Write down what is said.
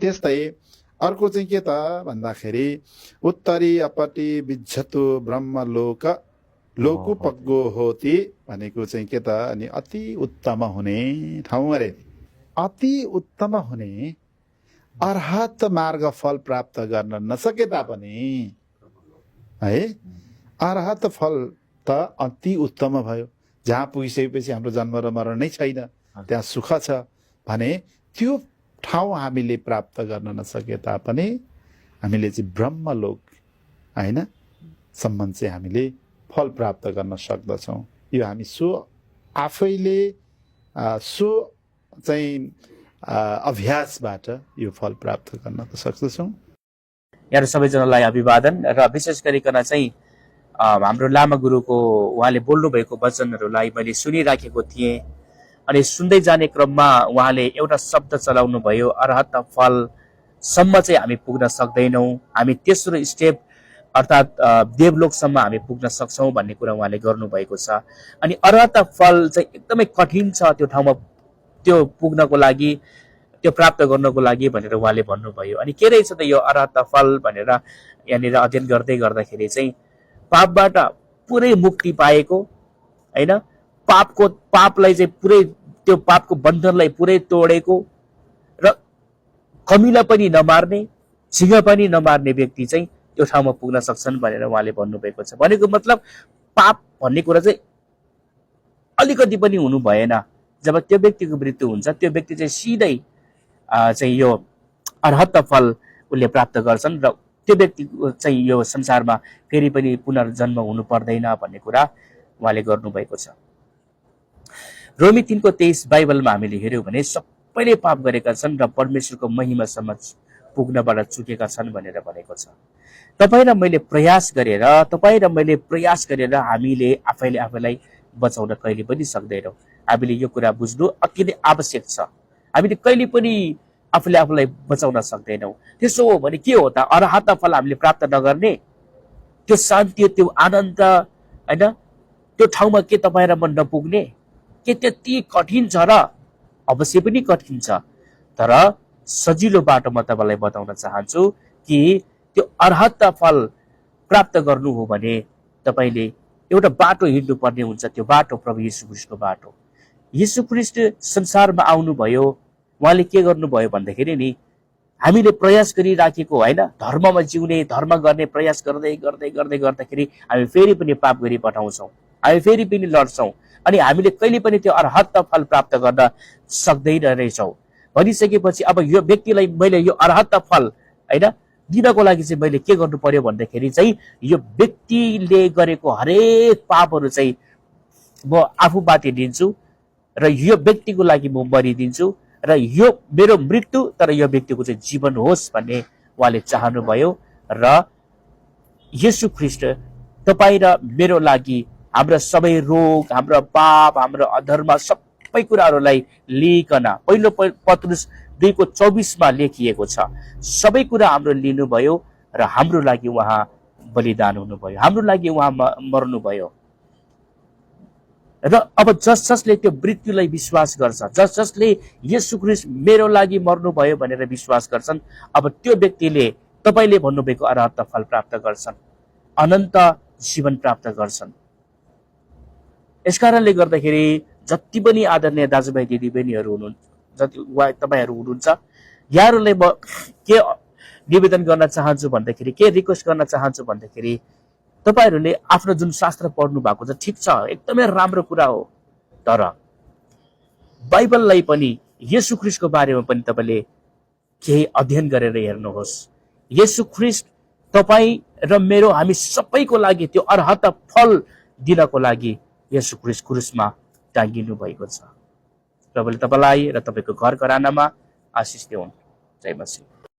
त्यस्तै अर्को चाहिँ के त भन्दाखेरि उत्तरी अपटि बिज्झतु ब्रह्मलोक लोकुपग्गो होती भनेको चाहिँ के त अनि अति उत्तम हुने ठाउँ अरे। अति उत्तम हुने अर्हत मार्ग फल प्राप्त गर्न नसके तापनि है अर्हत फल त अति उत्तम भयो। जहाँ पुगिसकेपछि हाम्रो जन्म र मरण नै छैन, त्यहाँ सुख छ भने त्यो ठाउँ हामीले प्राप्त गर्न नसके तापनि हामीले चाहिँ ब्रह्मलोक होइन सम्म चाहिँ हामीले फल प्राप्त गर्न सक्दछौँ। यो हामी आफैले सो चाहिँ अभ्यासबाट यो फल प्राप्त गर्न सक्दछौँ। यहाँ सबैजनालाई अभिवादन र विशेष गरिकन चाहिँ हाम्रो लामा गुरुको उहाँले बोल्नु भएको वचनहरूलाई मैले सुनिराखेको थिएँ अनि सुन्दै जाने क्रममा उहाँले एउटा शब्द चलाउनु भयो, अर्हत फलसम्म चाहिँ हामी पुग्न सक्दैनौँ, हामी तेस्रो स्टेप अर्थात् देवलोकसम्म हामी पुग्न सक्छौँ भन्ने कुरा उहाँले गर्नुभएको छ। अनि अर्हत फल चाहिँ एकदमै कठिन छ त्यो ठाउँमा, त्यो पुग्नको लागि, त्यो प्राप्त गर्नको लागि भनेर उहाँले भन्नुभयो। अनि के रहेछ त यो अर्हत फल भनेर यहाँनिर अध्ययन गर्दै गर्दाखेरि चाहिँ पापबाट पुरै मुक्ति पाएको होइन, पापलाई चाहिँ पुरै त्यो पापको बन्धनलाई पुरै तोडेको र कमीलाई पनि नमार्ने, झिँगा पनि नमार्ने व्यक्ति चाहिँ त्यो ठाउँमा पुग्न सक्छन् भनेर उहाँले भन्नुभएको छ। भनेको मतलब पाप भन्ने कुरा चाहिँ अलिकति पनि हुनु भएन। जब त्यो व्यक्तिको मृत्यु हुन्छ त्यो व्यक्ति चाहिँ सिधै चाहिँ यो अर्हत फल उसले प्राप्त गर्छन् र त्यो व्यक्ति चाहिँ यो संसारमा फेरि पनि पुनर्जन्म हुनु पर्दैन भन्ने कुरा उहाँले गर्नुभएको छ। रोमी 3:23 बाइबलमा हामीले हेर्यौँ भने सबैले पाप गरेका छन् र परमेश्वरको महिमासम्म पुग्नबाट चुकेका छन् भनेर भनेको छ। तपाईँ र मैले प्रयास गरेर हामीले आफैलाई बचाउन कहिले पनि सक्दैनौँ। हामीले यो कुरा बुझ्नु अति नै आवश्यक छ। हामीले कहिले पनि आफूलाई बचाउन सक्दैनौँ। त्यसो हो भने के हो त? अर्हत फल हामीले प्राप्त नगर्ने त्यो शान्ति, त्यो आनन्द होइन, त्यो ठाउँमा के तपाईँ र म नपुग्ने? के त्यति कठिन छ र? अवश्य पनि कठिन छ, तर सजिलो बाटो म तपाईँलाई बताउन चाहन्छु कि त्यो अर्हत फल प्राप्त गर्नु हो भने तपाईँले एउटा बाटो हिँड्नु पर्ने हुन्छ। त्यो बाटो प्रभु येशू ख्रीष्टको बाटो। येशू ख्रीष्ट संसारमा आउनुभयो, उहाँले के गर्नुभयो भन्दाखेरि नि हामीले प्रयास गरिराखेको होइन, धर्ममा जिउने, धर्म गर्ने प्रयास गर्दाखेरि हामी फेरि पनि पाप गरी पठाउँछौँ, हामी फेरि पनि लड्छौँ अनि हामीले कहिले पनि त्यो अर्हत फल प्राप्त गर्न सक्दैन रहेछौँ। भनिसकेपछि अब यो व्यक्तिलाई मैले यो अर्हत फल होइन दिनको लागि चाहिँ मैले के गर्नु पर्यो भन्दाखेरि चाहिँ यो व्यक्तिले गरेको हरेक पापहरू चाहिँ म आफू बाटिदिन्छु र यो व्यक्तिको लागि म मरिदिन्छु र यो मेरो मृत्यु तर यो व्यक्तिको चाहिँ जीवन होस् भन्ने उहाँले चाहनुभयो। र येशू ख्रीष्ट तपाईँ र मेरो लागि हाम्रा सबै रोग, हाम्रो पाप, हाम्रो अधर्म सबै कुराहरूलाई लिइकन पहिलो पत्रुस 2:24 लेखिएको छ, सबै कुरा हाम्रो लिनुभयो र हाम्रो लागि उहाँ बलिदान हुनुभयो, हाम्रो लागि उहाँ मर्नुभयो। र अब जसले त्यो मृत्युलाई विश्वास गर्छ, जसले येशू ख्रीष्ट मेरो लागि मर्नुभयो भनेर विश्वास गर्छन्, अब त्यो व्यक्तिले तपाईँले भन्नुभएको अर्हत फल प्राप्त गर्छन्, अनन्त जीवन प्राप्त गर्छन्। यसकारणले गर्दाखेरि जति पनि आदरणीय दाजुभाइ दिदीबहिनीहरू हुनुहुन्छ, जति तपाईँहरू हुनुहुन्छ, यहाँहरूलाई म के निवेदन गर्न चाहन्छु भन्दाखेरि, के रिक्वेस्ट गर्न चाहन्छु भन्दाखेरि, तपाईहरूले आफ्नो जुन शास्त्र पढ्नु भएको छ ठिक छ, एकदमै राम्रो कुरा हो, तर बाइबललाई पनि येशू ख्रीष्टको बारेमा पनि तपाईँले केही अध्ययन गरेर हेर्नुहोस्। येशू ख्रीष्ट तपाईँ र मेरो हामी सबैको लागि त्यो अर्हत फल दिनको लागि येशू ख्रीष्ट क्रुसमा टाँगिनु भएको छ। प्रभुले तपाईँलाई र तपाईँको घर घरानामा आशिष दिउन्। जय मसीह।